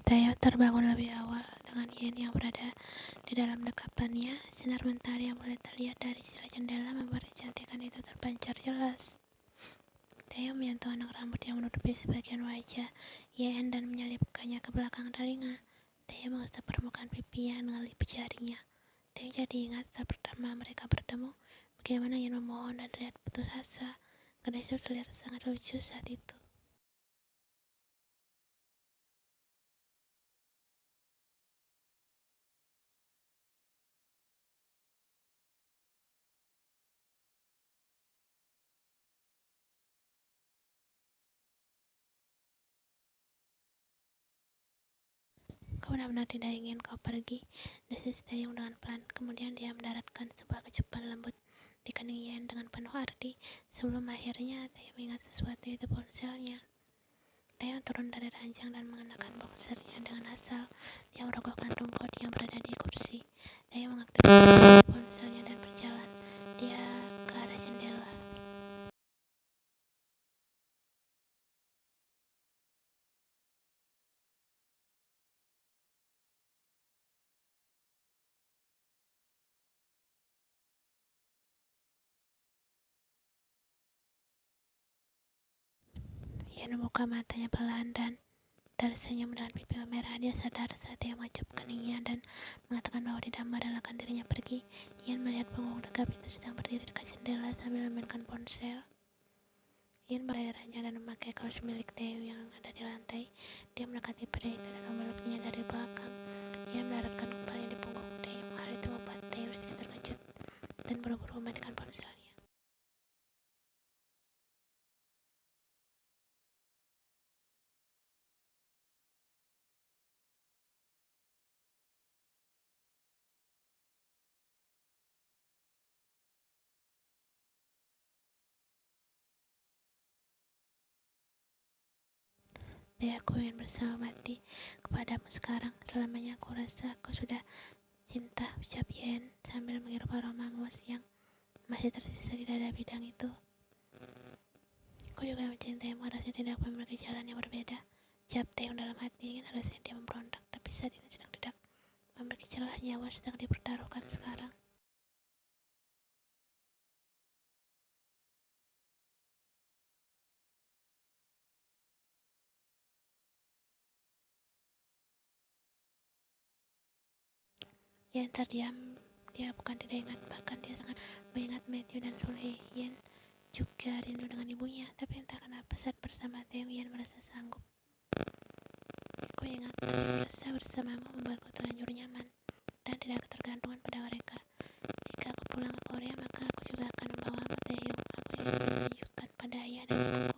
Theo terbangun lebih awal dengan Yen yang berada di dalam dekapannya. Sinar mentari yang mulai terlihat dari celah jendela membuat kecantikan itu terpancar jelas. Theo menyentuh anak rambut yang menutupi sebagian wajah Yen dan menyelipkannya ke belakang telinga. Theo mengusap permukaan pipinya dengan lipat jarinya. Theo jadi ingat saat pertama mereka bertemu, bagaimana Yen memohon dan terlihat putus asa. Gadis itu terlihat sangat lucu saat itu. Kau benar-benar tidak ingin kau pergi, desis Taeyong dengan pelan. Kemudian dia mendaratkan sebuah kecupan lembut di kening Yen dengan penuh arti. Sebelum akhirnya Taeyong mengingat sesuatu, itu ponselnya. Taeyong turun dari ranjang dan mengenakan boxernya dengan asal. Dia merogoh kantung coat yang berada di kursi. Taeyong mengaktifkan ponselnya dan berjalan. Dia ke arah jendela. Yen membuka matanya pelan dan tersenyum dengan pipi merah. Dia sadar saat dia mengecup keningnya dan mengatakan bahwa tidak merelakan dirinya pergi. Yen melihat punggung tegap itu sedang berdiri dekat jendela sambil memainkan ponsel. Yen berlari ranjang dan memakai kaos milik Theo yang ada di lantai. Dia mendekati pria itu dan memeluknya dari belakang. Yen mendaratkan kepalanya di punggung Theo. Hal itu membuat Theo sedikit terkejut dan buru-buru mematikan ponselnya. Aku ingin bersama mati kepadamu sekarang. Selamanya aku rasa aku sudah cinta, ucap Yen sambil menghirup aroma mus yang masih tersisa di dada bidang itu. Aku juga mencintaimu, rasanya tidak memiliki jalan yang berbeda, ucap Taeyong dalam hati. Ingin rasanya dia memberontak, tapi saat ini sedang tidak memiliki celah. Nyawa sedang dipertaruhkan sekarang. Yen terdiam. Dia bukan tidak ingat, bahkan dia sangat mengingat Matthew dan Sulhey. Yen juga rindu dengan ibunya, tapi entah kenapa saat bersama Taeyong Yen merasa sanggup. Aku ingat, merasa bersamamu membuatku terlanjur nyaman dan tidak ketergantungan pada mereka. Jika aku pulang ke Korea, maka aku juga akan membawamu, Taeyong. Aku ingin menunjukkan pada ayah dan ibuku.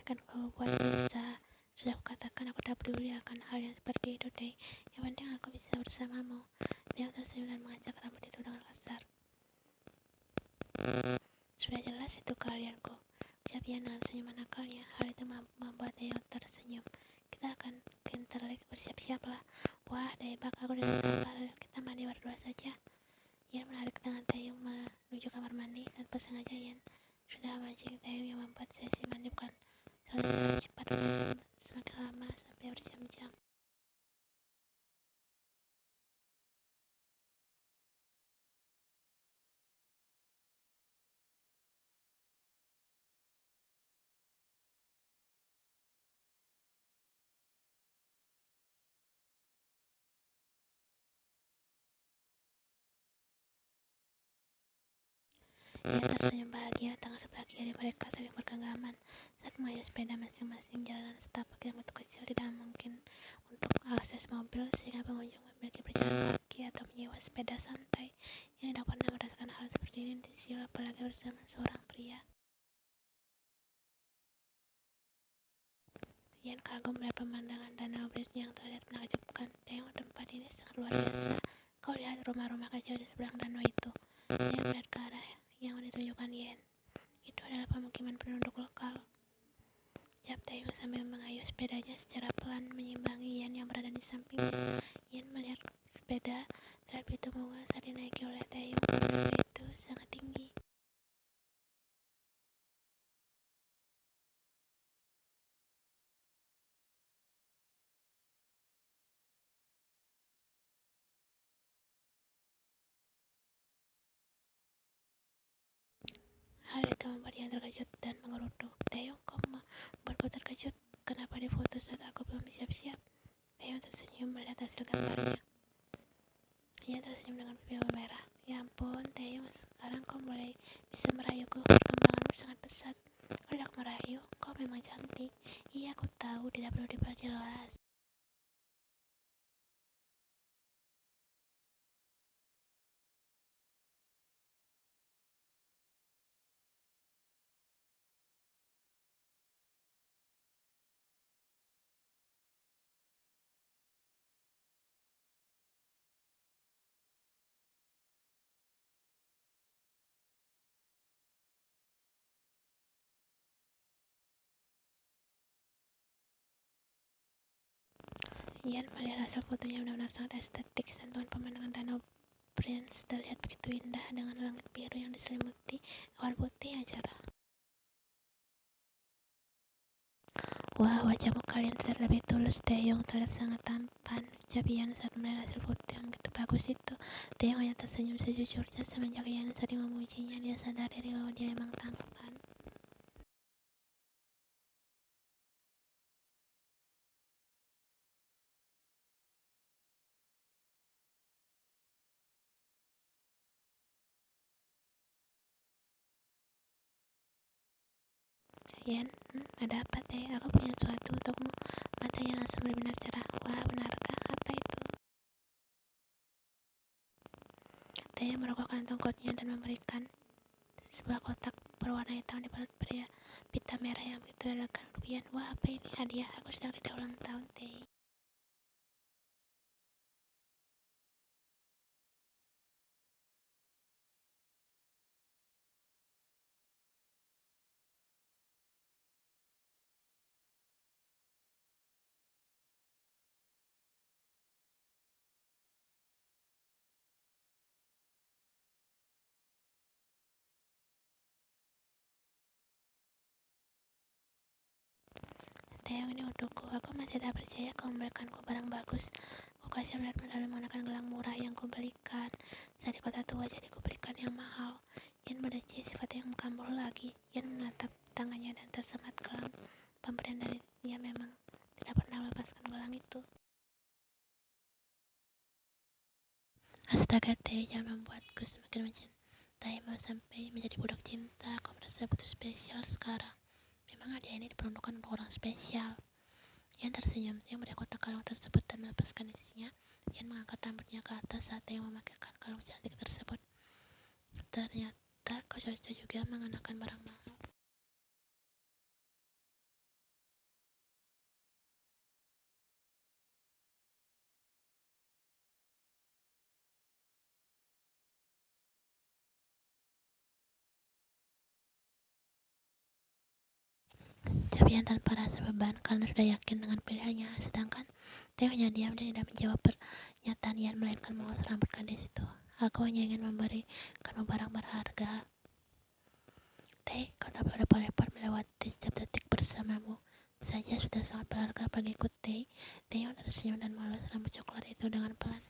Akan kau buat bisa. Sudah kukatakan aku tak peduli akan hal yang seperti itu, Tae. Yang penting aku bisa bersamamu. Dia tersenyum dan mengacak rambut itu dengan kasar. Sudah jelas itu kalianku, ucap Yen dengan senyuman nakalnya. Hal itu membuat Taeyong tersenyum. Kita akan ke Interlake, bersiap-siaplah. Wah, Daebak, aku dengan kapal. Kita mandi berdua saja. Yen menarik tangan Taeyong menuju kamar mandi. Tanpa sengaja Yen sudah memancing Taeyong yang membuat sesi mandi bukan selesai cepat, namun semakin lama sampai berjam-jam. Yen tersenyum bahagia. Tangan sebelah kiri mereka saling bergenggaman saat mengayuh sepeda masing-masing. Jalanan setapak yang begitu kecil tidak mungkin untuk akses mobil, sehingga pengunjung memiliki berjalan kaki atau menyewa sepeda santai. Yang tidak pernah merasakan hal seperti ini di Seoul, apalagi bersama seorang pria. Yen kagum melihat pemandangan danau Bridge yang terlihat menakjubkan. Tengok, tempat ini sangat luar biasa. Kau lihat rumah-rumah kecil di seberang danau itu. Dia melihat ke arah yang ditunjukkan Yen. Itu adalah pemukiman penduduk lokal, ucap Taeyong sambil mengayuh sepedanya secara pelan menyimbangi Yen yang berada di sampingnya. Ian melihat sepeda gelap itu mewah saat dinaiki oleh Taeyong. Sepeda itu sangat tinggi. Hal itu membuat Ian terkejut dan mengeruduk. Taeyong, kau membuatku terkejut. Kenapa difoto saat aku belum siap-siap? Taeyong tersenyum melihat hasil gambarnya. Ia tersenyum dengan pipi merah. Ya ampun, Taeyong, sekarang kau mulai bisa merayuku. Perkembanganmu sangat pesat. Kau tidak merayu, kau memang cantik. Iya, aku tahu, tidak perlu diperjelas. Ian melihat hasil fotonya benar-benar sangat estetik. Sentuhan pemandangan danau Prince terlihat begitu indah dengan langit biru yang diselimuti awan putih yang cerah. Wah, wajahmu kalian terlihat lebih tulus. Taeyong terlihat sangat tampan, ucap Ian saat melihat hasil foto yang begitu bagus itu. Taeyong hanya tersenyum sejujurnya. Semenjak Ian sering memujinya, dia sadar diri bahwa dia emang tampan. Ian, ada apa teh? Aku punya sesuatu untukmu. Matanya langsung berbinar cerah. Wah, benarkah? Apa itu? Taeyong merogoh kantong coatnya dan memberikan sebuah kotak berwarna hitam di balut pita merah yang begitu elegan untuk Ian. Wah, apa ini? Hadiah. Aku sedang tidak ulang tahun, Teh. Taeyong, ini untukku. Aku masih tak percaya kau memberikanku barang bagus. Aku kasih melihatmu dalam menggunakan gelang murah yang kau belikan. Saat di kota tua, jadi kau belikan yang mahal. Ian mendenci sifat yang kambuh lagi. Ian menatap tangannya dan tersemat gelang pemberian dari dia memang tidak pernah melepaskan gelang itu. Astaga, Teh, jangan membuatku semakin mencintaimu sampai menjadi budak cinta. Aku merasa butuh spesial sekarang. Memang hadiah ini diperuntukkan untuk orang spesial. Ian tersenyum. Dia melihat kotak kalung tersebut dan melepaskan isinya. Ian mengangkat rambutnya ke atas saat dia memakaikan kalung cantik tersebut. Ternyata kau cocok juga mengenakan barang mahal. Tapi Ian tanpa rasa beban karena sudah yakin dengan pilihannya. Sedangkan Theo hanya diam dan tidak menjawab pernyataan Ian melainkan mengelus rambut gadis itu. Aku hanya ingin memberikanmu barang berharga. Teh, kau tak perlu repot-repot melewati setiap detik bersamamu saja sudah sangat berharga bagiku, Teh. Teh yang tersenyum dan mengelus rambut coklat itu dengan pelan.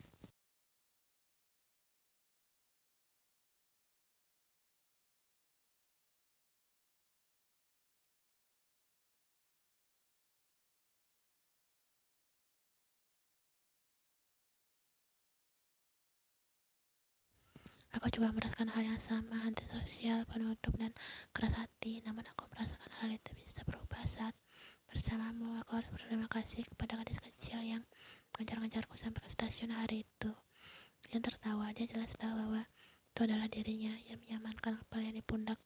Aku juga merasakan hal yang sama, antisosial, penutup, dan keras hati. Namun aku merasakan hal itu bisa berubah saat bersamamu. Aku harus berterima kasih kepada gadis kecil yang mengejar-ngejarku sampai ke stasiun hari itu. Yang tertawa, dia jelas tahu bahwa itu adalah dirinya yang menyamankan kepalanya di pundak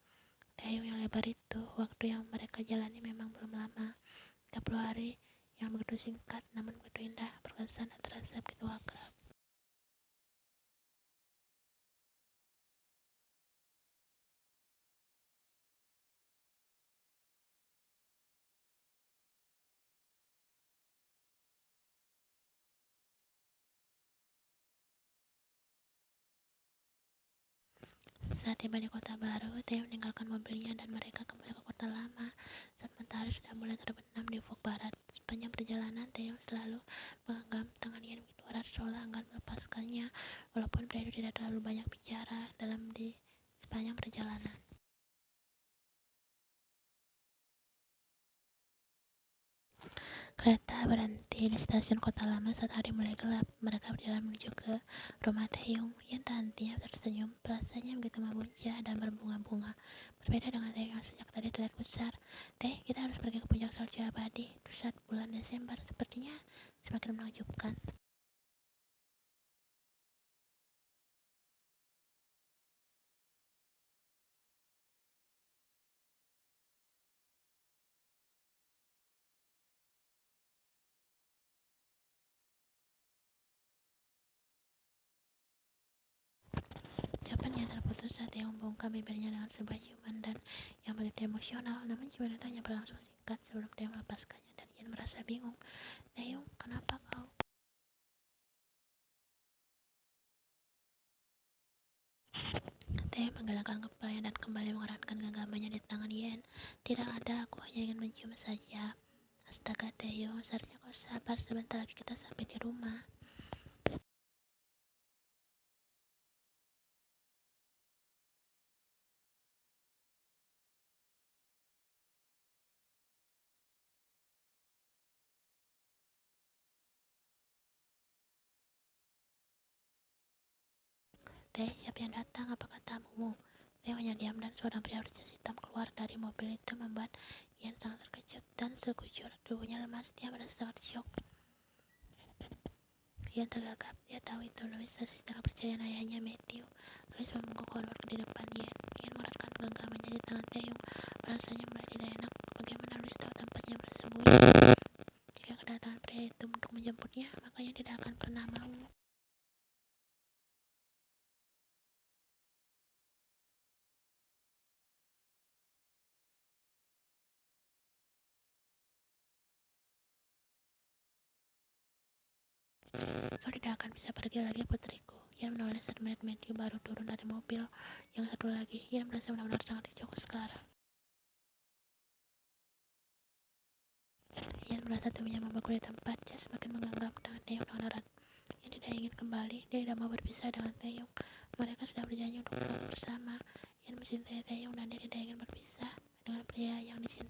dayung yang lebar itu. Waktu yang mereka jalani memang belum lama, 30 hari yang begitu singkat namun begitu indah, berkesan dan terasa begitu akrab. Saat tiba di kota baru, Theo meninggalkan mobilnya dan mereka kembali ke kota lama. Saat matahari sudah mulai terbenam di ufuk barat, sepanjang perjalanan Theo selalu menggenggam tangan Ian begitu erat seolah enggan melepaskannya, walaupun pria itu tidak terlalu banyak bicara di sepanjang perjalanan. Kereta berhenti di stasiun kota lama saat hari mulai gelap. Mereka berjalan menuju ke rumah Taeyong. Ian tak hentinya tersenyum. Perasaannya begitu memuncak dan berbunga-bunga. Berbeda dengan Taeyong yang sejak tadi terlihat besar. Teh, kita harus pergi ke puncak salju abadi. Saat bulan Desember sepertinya semakin menakjubkan. Ucapannya terputus saat Taeyong membungkam bibirnya dengan sebuah ciuman dan yang begitu emosional. Namun ciuman itu hanya berlangsung singkat sebelum dia melepaskannya dan Ian merasa bingung. Taeyong, kenapa kau? Teh menggelengkan kepalanya dan kembali mengeratkan genggamannya di tangan Yen. Tidak ada, aku hanya ingin mencium saja. Astaga Taeyong, seharusnya kau sabar, sebentar lagi kita sampai di rumah. Teh, siapa yang datang? Apakah tamumu? Teh hanya diam dan seorang pria berjas hitam keluar dari mobil itu membuat Yen sangat terkejut dan sekujur tubuhnya lemas. Dia merasa sangat syok. Ian tergagap. Dia tahu itu Louis, asisten kepercayaan ayahnya Matthew. Louis membungkuk hormat di depan Ian. Ian mengeratkan genggamannya di tangan Taeyong. Perasaannya mulai tidak enak. Bagaimana Louis tahu tempatnya bersembunyi? Jika kedatangan pria itu untuk menjemputnya, makanya tidak akan pernah mau. Kau tidak akan bisa pergi lagi, putriku. Ian menoleh saat melihat Matthew baru turun dari mobil. Yang satu lagi, Ian merasa benar-benar sangat dicokok sekarang. Ian merasa tubuhnya membeku di tempat. Dia semakin menggenggam tangan Taeyong dengan erat. Ian tidak ingin kembali. Dia tidak mau berpisah dengan Taeyong. Mereka sudah berjanji untuk selalu bersama. Ian mencintai Taeyong dan dia tidak ingin berpisah dengan pria yang dicintai.